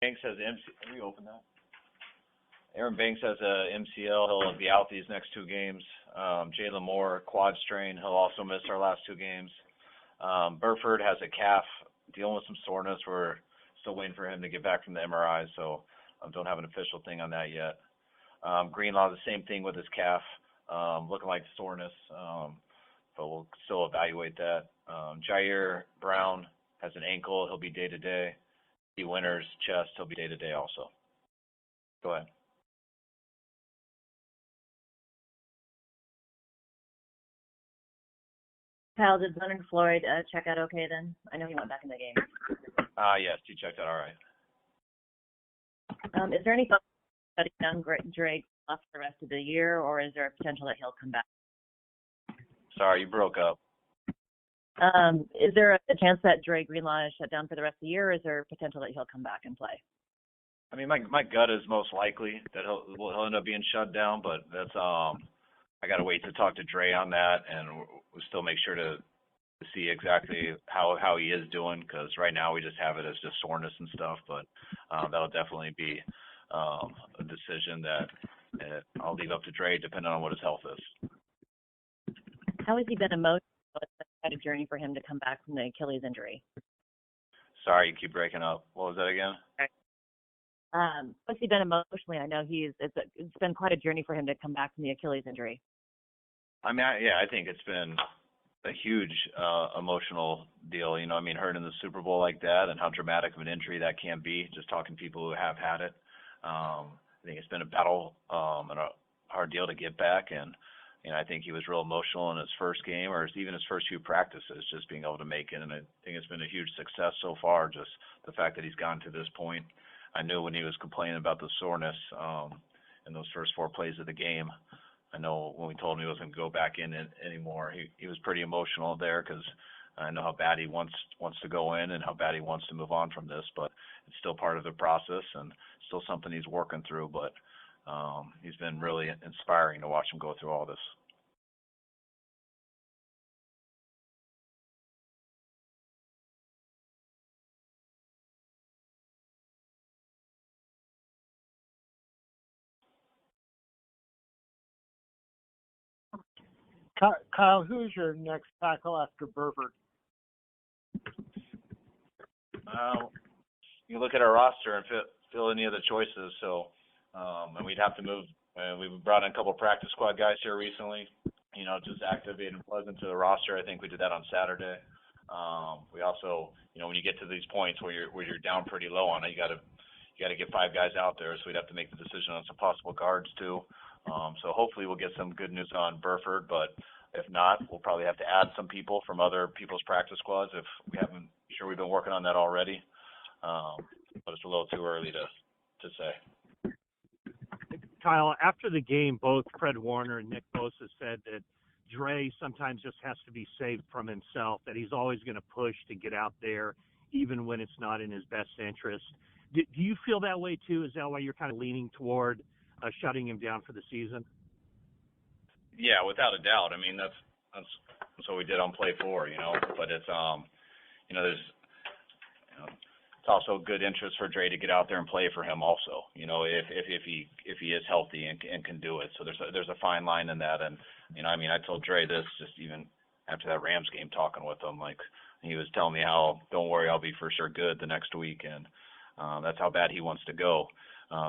Banks has Can we open that? Aaron Banks has a MCL. He'll be out these next 2 games. Jalen Moore, quad strain. He'll also miss our last 2 games. Burford has a calf, dealing with some soreness. We're still waiting for him to get back from the MRI, so don't have an official thing on that yet. Greenlaw, the same thing with his calf, looking like soreness, but we'll still evaluate that. Jair Brown has an ankle. He'll be day-to-day. He Winters, chest. He'll be day-to-day also. Go ahead. Kyle, did Leonard Floyd check out okay then? I know he went back in the game. Yes, he checked out all right. Is there any thought shutting down Dre for the rest of the year, or is there a potential that he'll come back? Sorry, you broke up. Is there a chance that Dre Greenlaw is shut down for the rest of the year, or is there a potential that he'll come back and play? I mean, my gut is most likely that he'll end up being shut down, but that's I got to wait to talk to Dre on that, and we'll still make sure to see exactly how he is doing, because right now we just have it as just soreness and stuff, but that'll definitely be a decision that I'll leave up to Dre depending on what his health is. How has he been emotionally? It's quite a journey for him to come back from the Achilles injury. Sorry, you keep breaking up. What was that again? How's he been emotionally? I know it's been quite a journey for him to come back from the Achilles injury. I mean, I think it's been a huge emotional deal. You know, I mean, hurting the Super Bowl like that and how dramatic of an injury that can be, just talking to people who have had it. I think it's been a battle and a hard deal to get back. And, you know, I think he was real emotional in his first game or even his first few practices, just being able to make it. And I think it's been a huge success so far, just the fact that he's gotten to this point. I knew when he was complaining about the soreness in those first 4 plays of the game, I know when we told him he wasn't going to go back in it anymore, he was pretty emotional there, because I know how bad he wants to go in and how bad he wants to move on from this, but it's still part of the process and still something he's working through. But he's been really inspiring to watch him go through all this. Kyle, who's your next tackle after Burford? You look at our roster and fill any of the choices. So, and we'd have to move. We brought in a couple of practice squad guys here recently. You know, just activating Pleasant to the roster. I think we did that on Saturday. We also, you know, when you get to these points where you're down pretty low on it, you got to get 5 guys out there. So we'd have to make the decision on some possible guards too. So hopefully we'll get some good news on Burford, but if not, we'll probably have to add some people from other people's practice squads if we haven't. Sure, we've been working on that already, but it's a little too early to say. Kyle, after the game, both Fred Warner and Nick Bosa said that Dre sometimes just has to be saved from himself, that he's always going to push to get out there even when it's not in his best interest. Do you feel that way too? Is that why you're kind of leaning toward shutting him down for the season? Yeah, without a doubt. I mean, that's what we did on play 4, you know. But it's you know, it's also good interest for Dre to get out there and play for him also. You know, if he is healthy and can do it. So there's a fine line in that. And you know, I mean, I told Dre this just even after that Rams game, talking with him. Like, he was telling me how, don't worry, I'll be for sure good the next week, and that's how bad he wants to go.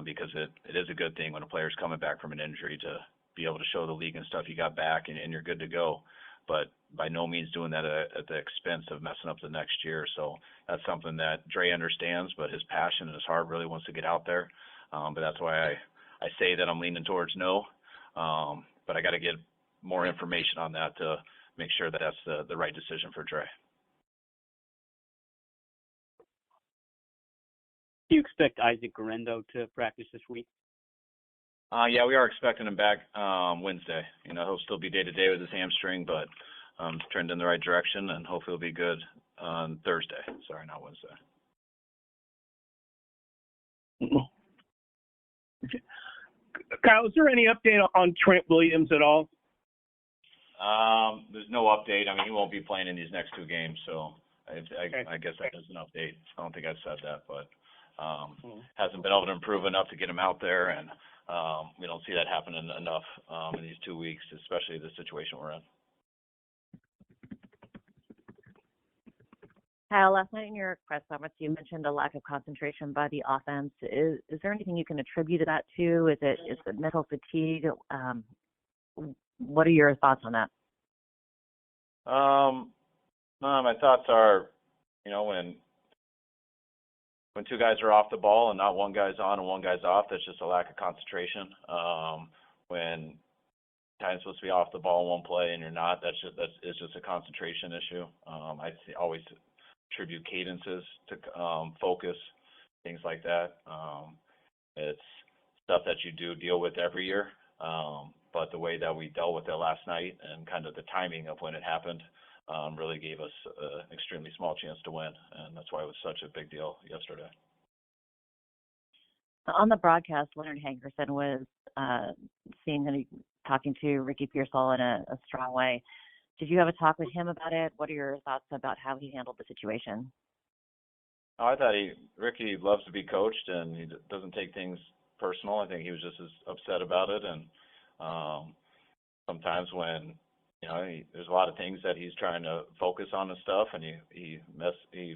Because it is a good thing when a player's coming back from an injury to be able to show the league and stuff you got back and you're good to go. But by no means doing that at the expense of messing up the next year. So that's something that Dre understands, but his passion and his heart really wants to get out there. But that's why I say that I'm leaning towards no. But I got to get more information on that to make sure that that's the right decision for Dre. Do you expect Isaac Guerrero to practice this week? Yeah, we are expecting him back Wednesday. You know, he'll still be day-to-day with his hamstring, but it's turned in the right direction, and hopefully he'll be good on Thursday. Sorry, not Wednesday. Okay. Kyle, is there any update on Trent Williams at all? There's no update. I mean, he won't be playing in these next 2 games, so I guess that is an update. I don't think I said that, but hasn't been able to improve enough to get him out there, and we don't see that happening enough in these 2 weeks, especially the situation we're in. Kyle, last night in your press conference, you mentioned a lack of concentration by the offense. Is there anything you can attribute that to? Is it mental fatigue? What are your thoughts on that? My thoughts are, when two guys are off the ball and not one guy's on and one guy's off, that's just a lack of concentration. When time's supposed to be off the ball in one play and you're not, it's just a concentration issue. I always attribute cadences to focus, things like that. It's stuff that you do deal with every year, but the way that we dealt with it last night and kind of the timing of when it happened really gave us an extremely small chance to win, and that's why it was such a big deal yesterday. On the broadcast, Leonard Hankerson was talking to Ricky Pearsall in a strong way. Did you have a talk with him about it? What are your thoughts about how he handled the situation? I thought Ricky loves to be coached, and he doesn't take things personal. I think he was just as upset about it, and sometimes when there's a lot of things that he's trying to focus on and stuff, and he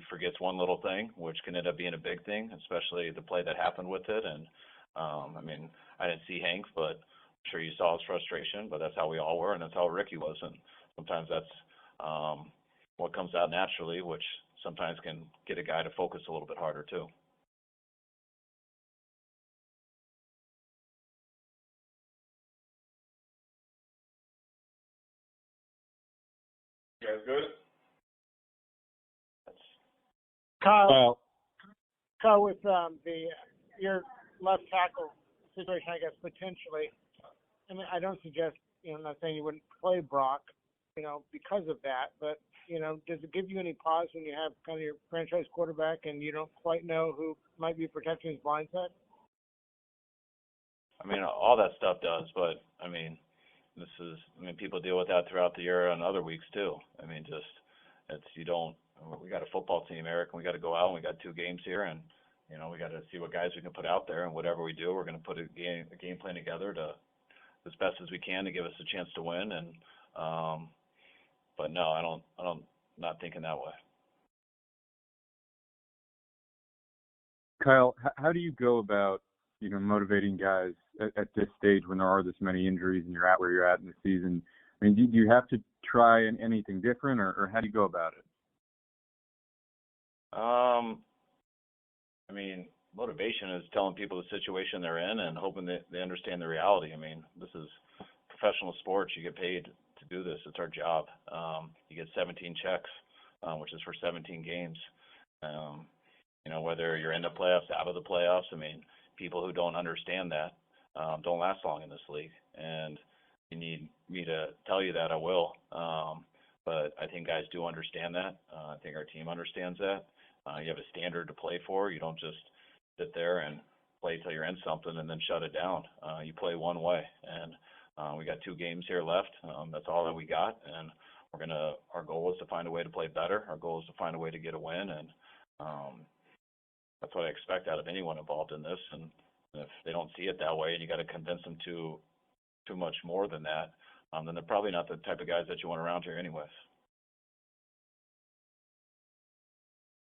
forgets one little thing, which can end up being a big thing, especially the play that happened with it. And I didn't see Hank, but I'm sure you saw his frustration. But that's how we all were, and that's how Ricky was. And sometimes that's what comes out naturally, which sometimes can get a guy to focus a little bit harder too. You guys good? Kyle, with your left tackle situation, I guess potentially. I mean, I don't suggest, I'm not saying you wouldn't play Brock, because of that. But does it give you any pause when you have kind of your franchise quarterback and you don't quite know who might be protecting his blind side? All that stuff does, but people deal with that throughout the year and other weeks too. We got a football team, Eric, and we got to go out and we got 2 games here, and we got to see what guys we can put out there, and whatever we do, we're going to put a game plan together to as best as we can to give us a chance to win. And but no, I don't not thinking that way. Kyle, how do you go about motivating guys at this stage when there are this many injuries and you're at where you're at in the season? Do you have to try anything different, or how do you go about it? Motivation is telling people the situation they're in and hoping that they understand the reality. This is professional sports. You get paid to do this. It's our job. You get 17 checks, which is for 17 games. Whether you're in the playoffs, out of the playoffs, people who don't understand that don't last long in this league. And you need me to tell you that, I will. But I think guys do understand that. I think our team understands that. You have a standard to play for. You don't just sit there and play till you're in something and then shut it down. You play one way. And we got 2 games here left. That's all that we got. And our goal is to find a way to play better. Our goal is to find a way to get a win. And that's what I expect out of anyone involved in this. And if they don't see it that way, and you got to convince them to too much more than that, then they're probably not the type of guys that you want around here anyways.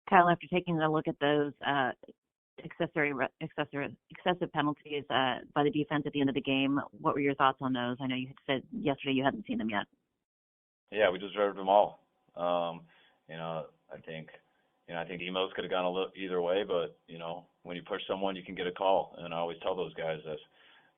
Kyle, after taking a look at those excessive penalties by the defense at the end of the game, what were your thoughts on those? I know you had said yesterday you hadn't seen them yet. Yeah, we deserved them all. I think emos could have gone a little either way, but when you push someone, you can get a call. And I always tell those guys that,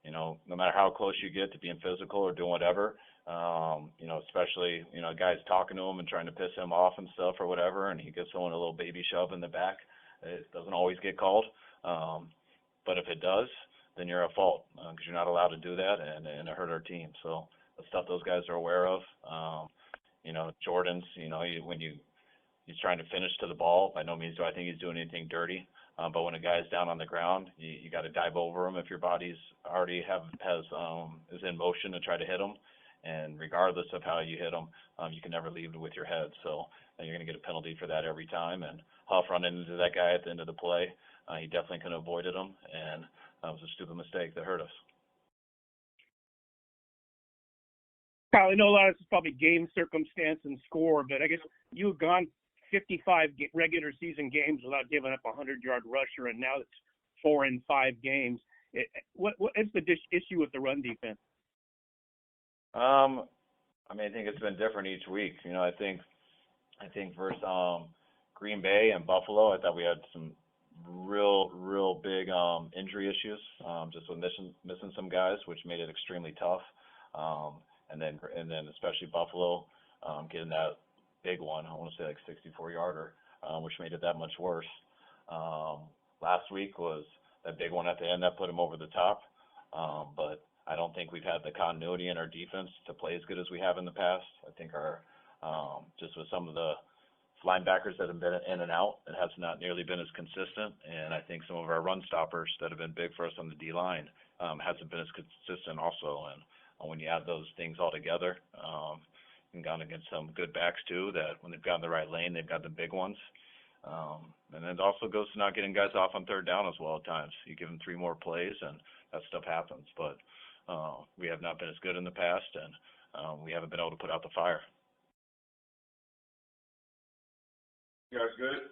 no matter how close you get to being physical or doing whatever, especially guys talking to him and trying to piss him off and stuff or whatever, and he gives someone a little baby shove in the back, it doesn't always get called. But if it does, then you're at fault because you're not allowed to do that, and it hurt our team. So the stuff those guys are aware of. Jordan's, when he's trying to finish to the ball, by no means do I think he's doing anything dirty. But when a guy's down on the ground, you got to dive over him if your body's already is in motion to try to hit him. And regardless of how you hit him, you can never leave with your head. So you're going to get a penalty for that every time. And Huff run into that guy at the end of the play. he definitely could have avoided them, and that was a stupid mistake that hurt us. Kyle, I know a lot of this is probably game circumstance and score, but I guess you have gone 55 regular season games without giving up a 100-yard rusher, and now it's 4 in 5 games. What is the issue with the run defense? I mean, I think it's been different each week. You know, I think versus Green Bay and Buffalo, I thought we had some real big injury issues, just with missing some guys, which made it extremely tough. And then especially Buffalo getting that big one, I want to say like 64-yarder, which made it that much worse. Last week was that big one at the end that put him over the top, but I don't think we've had the continuity in our defense to play as good as we have in the past. I think our just with some of the linebackers that have been in and out, it has not nearly been as consistent, and I think some of our run stoppers that have been big for us on the D-line hasn't been as consistent also. And when you add those things all together, and gone against some good backs too, that when they've got in the right lane, they've got the big ones. And then it also goes to not getting guys off on third down as well at times. You give them 3 more plays, and that stuff happens. But we have not been as good in the past, and we haven't been able to put out the fire. You guys good?